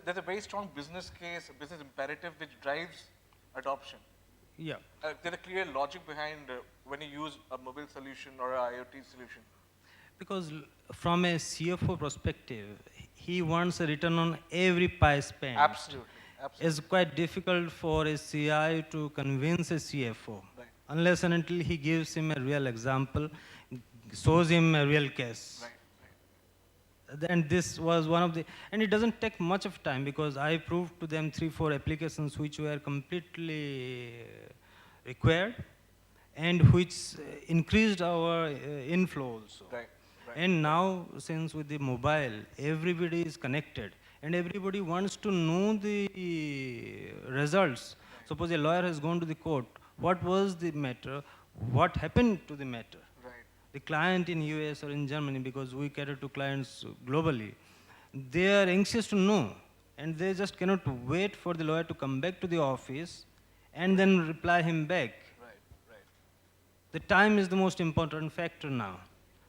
There's a very strong business case, a business imperative which drives adoption. Yeah. There's a clear logic behind when you use a mobile solution or a IoT solution. Because from a CFO perspective, he wants a return on every pie spent. Absolutely. It's quite difficult for a CI to convince a CFO, Right. unless and until he gives him a real example, shows him a real case. Right. And this was one of the, and it doesn't take much of time because I proved to them 3-4 applications which were completely required and which increased our inflow also. Right. And now, since with the mobile, everybody is connected and everybody wants to know the results. Right. Suppose a lawyer has gone to the court, what was the matter, what happened to the matter? The client in US or in Germany, because we cater to clients globally, they are anxious to know and they just cannot wait for the lawyer to come back to the office and then reply him back. The time is the most important factor now.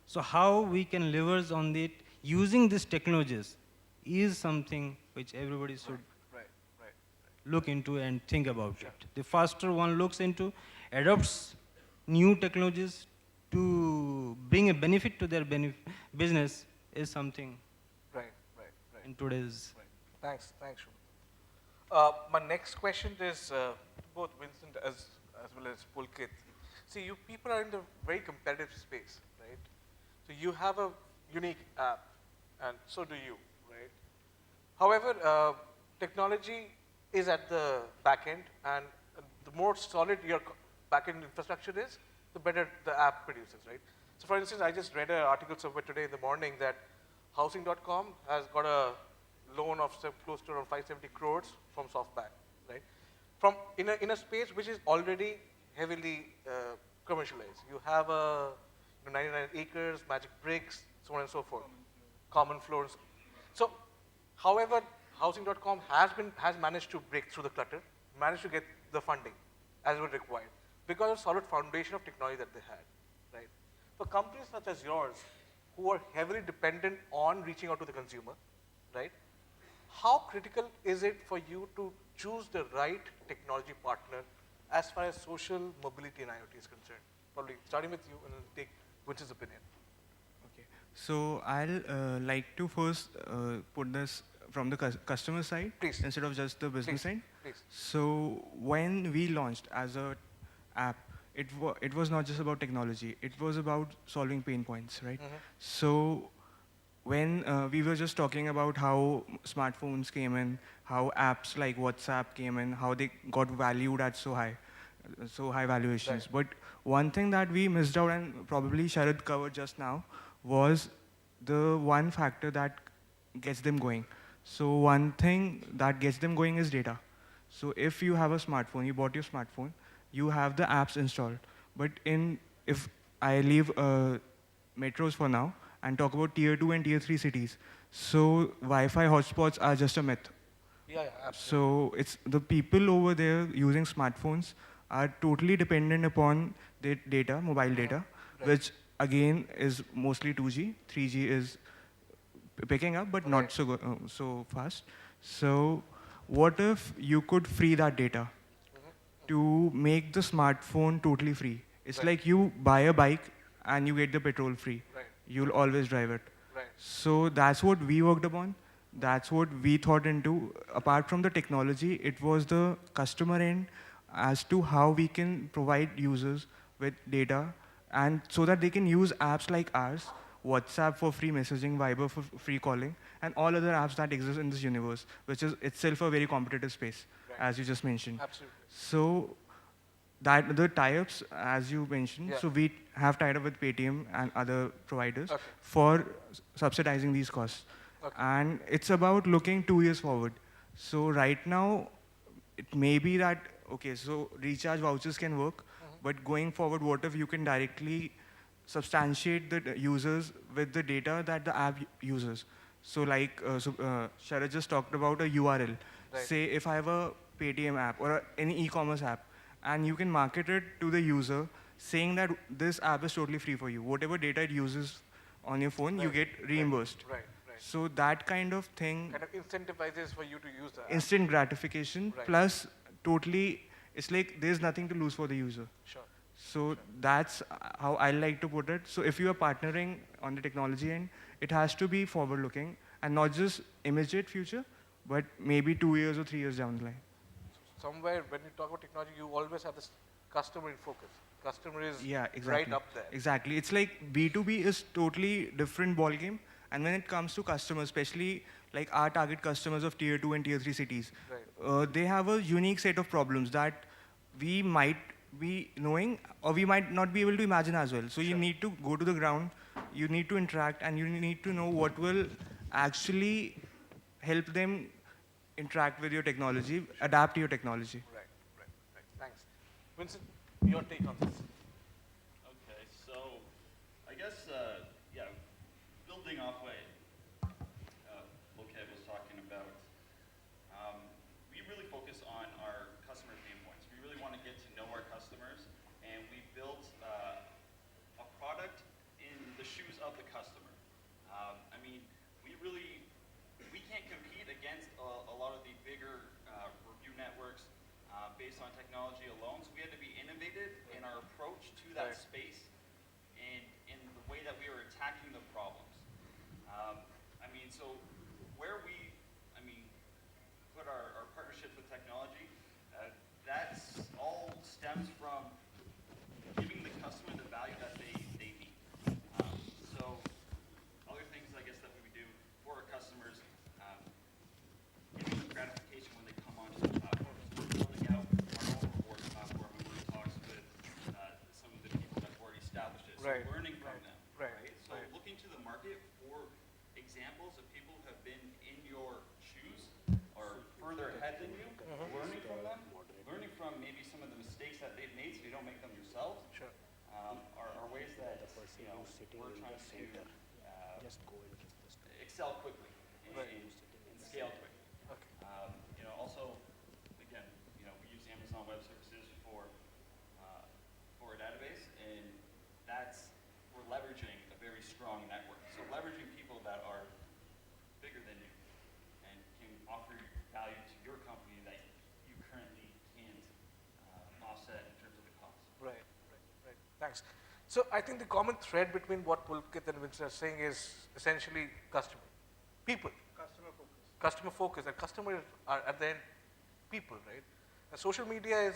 So how we can leverage on it using these technologies is something which everybody should look into and think about it. The faster one looks into, adopts new technologies to bring a benefit to their business is something in today's. Thanks, Shubha. My next question is both Vincent as well as Pulkit. See, you people are in the very competitive space, right? So you have a unique app, and so do you, right? However, technology is at the back end, and the more solid your back end infrastructure is, the better the app produces, right? So for instance, I just read an article somewhere today in the morning that housing.com has got a loan of close to around 570 crores from SoftBank, right? From in a space which is already heavily commercialized. You have 99 acres, magic bricks, so on and so forth, common floors. So, however, housing.com has managed to break through the clutter, managed to get the funding as was required, because of solid foundation of technology that they had, right? For companies such as yours, who are heavily dependent on reaching out to the consumer, right? How critical is it for you to choose the right technology partner as far as social mobility and IoT is concerned? Probably starting with you and then take Vince's opinion. Okay, so I'll like to first put this from the customer side, please, instead of just the business side. Please. So when we launched as a app, it was not just about technology. It was about solving pain points, right? So when we were just talking about how smartphones came in, how apps like WhatsApp came in, how they got valued at so high valuations. But one thing that we missed out, and probably Sharad covered just now, was the one factor that gets them going. So one thing that gets them going is data. So if you have a smartphone, you bought your smartphone, you have the apps installed. But if I leave metros for now and talk about tier 2 and tier 3 cities, so Wi-Fi hotspots are just a myth. Yeah, absolutely. So it's the people over there using smartphones are totally dependent upon their data, mobile data, which again is mostly 2G. 3G is picking up, but not so fast. So what if you could free that data to make the smartphone totally free? It's like you buy a bike and you get the petrol free. You'll always drive it. So that's what we worked upon. That's what we thought into. Apart from the technology, it was the customer end as to how we can provide users with data, and so that they can use apps like ours, WhatsApp for free messaging, Viber for free calling, and all other apps that exist in this universe, which is itself a very competitive space, as you just mentioned. Absolutely. So that the tie-ups, as you mentioned, so we have tied up with Paytm and other providers for subsidizing these costs. And it's about looking 2 years forward. So right now, it may be that, okay, so recharge vouchers can work, but going forward, what if you can directly substantiate the users with the data that the app uses? So like Sharad just talked about a URL. Say if I have a Paytm app or any e-commerce app, and you can market it to the user saying that this app is totally free for you. Whatever data it uses on your phone, you get reimbursed. So that kind of thing, Kind of incentivizes for you to use that. instant gratification, Right. plus totally, it's like there's nothing to lose for the user. Sure. So that's how I like to put it. So if you are partnering on the technology end, it has to be forward-looking and not just immediate future, but maybe 2 years or 3 years down the line. Somewhere when you talk about technology, you always have this customer in focus. Customer is Yeah, right exactly. up there. Exactly. It's like B2B is totally different ballgame. And when it comes to customers, especially like our target customers of tier 2 and tier 3 cities, Right. they have a unique set of problems that we might be knowing or we might not be able to imagine as well. So you Sure. need to go to the ground, you need to interact, and you need to know what will actually help them interact with your technology, adapt to your technology. Right, right, right. Thanks. Vincent, your take on this? Okay, so I guess, yeah, building off what Lokev was talking about, we really focus on our customer pain points. We really want to get to know our customers, and we built a product in the shoes of the customer. I mean, we can't compete against a lot of the bigger review networks based on technology alone, so we had to be innovative in our approach to that Right. space and in the way that we were attacking the problems. I mean, so where we, I mean, put our partnerships with technology, that's all stems from giving the customer the value that they need. So other things, I guess, that we would do for our customers, giving them gratification when they come onto the platform. So we're building out our own rewards platform, and we're in talks with some of the people that have already established it. So Right. learning from them, Right. So Right. looking to the market for examples of people who have been in your shoes or further ahead than you, learning from them, learning from maybe some of the mistakes that they've made so you don't make them yourselves, Sure. are ways that we're trying to excel quickly and, Right. and scale quickly. Okay. Also, again, we use Amazon Web Services for a database, and we're leveraging a very strong network. So leveraging people that are bigger than you and can offer value to your company that you currently can't offset in terms of the cost. Right, right, right. Thanks. So I think the common thread between what Pulkit and Vincent are saying is essentially customer. People. Customer focus. Customer focus. And customers are at the end people, right? And social media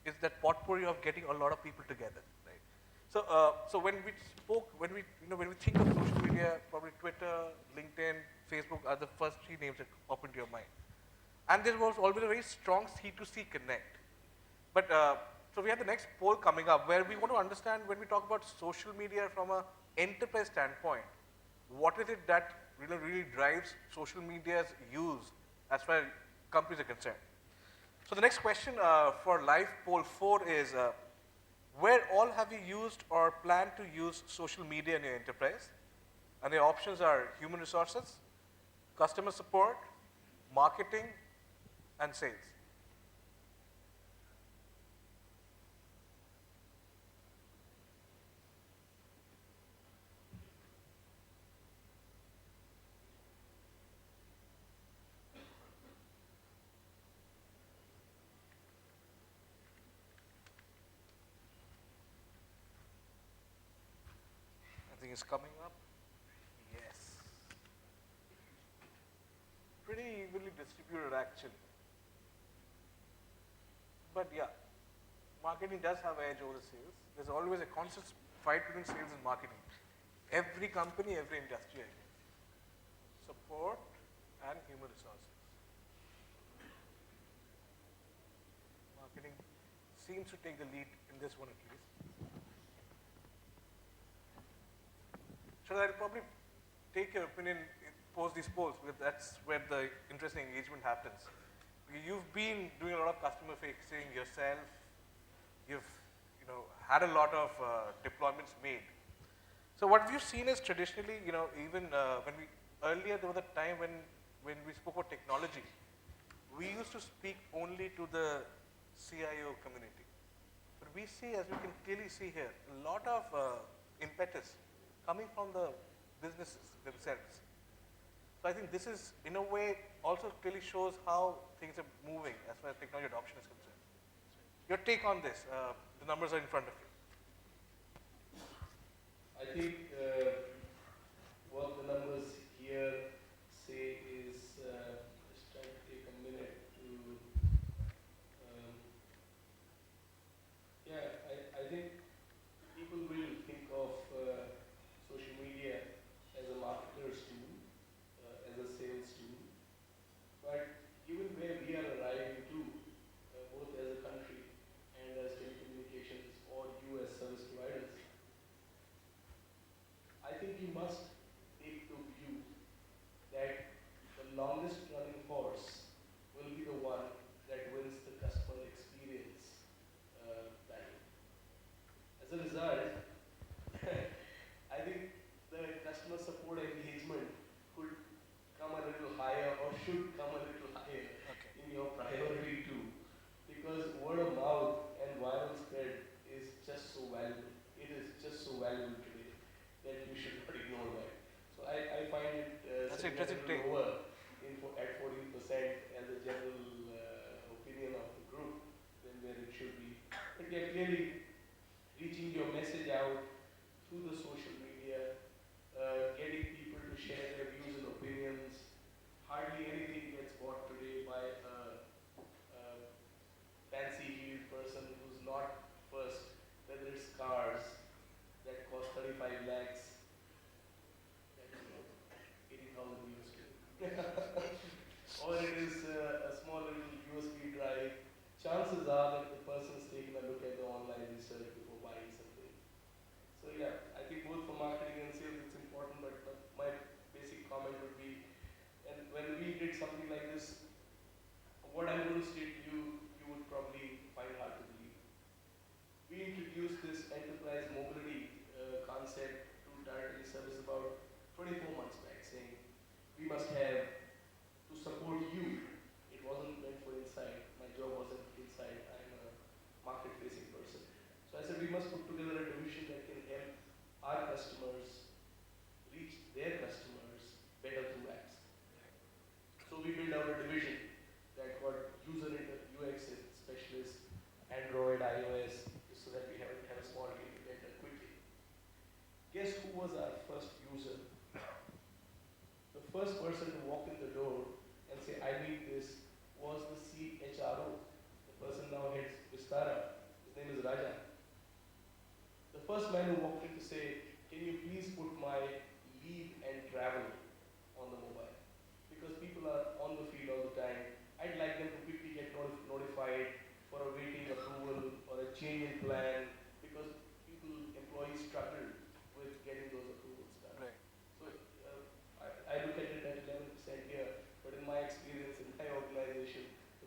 is that potpourri of getting a lot of people together, right? So when we think of social media, probably Twitter, LinkedIn, Facebook are the first three names that pop into your mind. And there was always a very strong C2C connect. But so we have the next poll coming up where we want to understand when we talk about social media from an enterprise standpoint, what is it that really drives social media's use as far as companies are concerned. So the next question for live poll 4 is, where all have you used or plan to use social media in your enterprise? And the options are human resources, customer support, marketing, and sales. I think it's coming up. Yes. Pretty evenly distributed actually. But yeah, marketing does have an edge over the sales. There's always a constant fight between sales and marketing. Every company, every industry, I guess. Support and human resources. Marketing seems to take the lead in this one at least. So I'll probably take your opinion, post these polls, because that's where the interesting engagement happens. You've been doing a lot of customer facing yourself. You've had a lot of deployments made. So what we've seen is traditionally, even earlier there was a time when we spoke about technology, we used to speak only to the CIO community. But we see, as we can clearly see here, a lot of impetus coming from the businesses themselves. So I think this is, in a way, also clearly shows how things are moving as far as technology adoption is concerned. Your take on this? The numbers are in front of you. I think what the numbers here say is, just trying to take a minute to, um, yeah, I think people will think of social media as a marketer's tool, as a sales tool, but given where we are arriving to, both as a country and as telecommunications or you as service providers, I think you must take the view that the longest running horse will be the one that wins the customer experience battle. As a result, I think the customer support engagement could come a little higher or should come a little higher Okay. in your priority too. Because word of mouth and viral spread is just so valuable. It is just so valuable today that you should not ignore that. So I find it That's an sitting a interesting little take. lower at 14% as a general opinion of the group than where it should be. But yeah, clearly reaching your message out through the social media, getting people to share their views and opinions. Hardly anything gets bought today by a fancy-heeled person who's not first, whether it's cars that cost 35 lakhs, that is 80,000 USD, or it is a small little USB drive. Chances are that the person's taken a look at the online research before buying something. So yeah, I think both for marketing and sales it's important, but my basic comment would be, and when we did something like this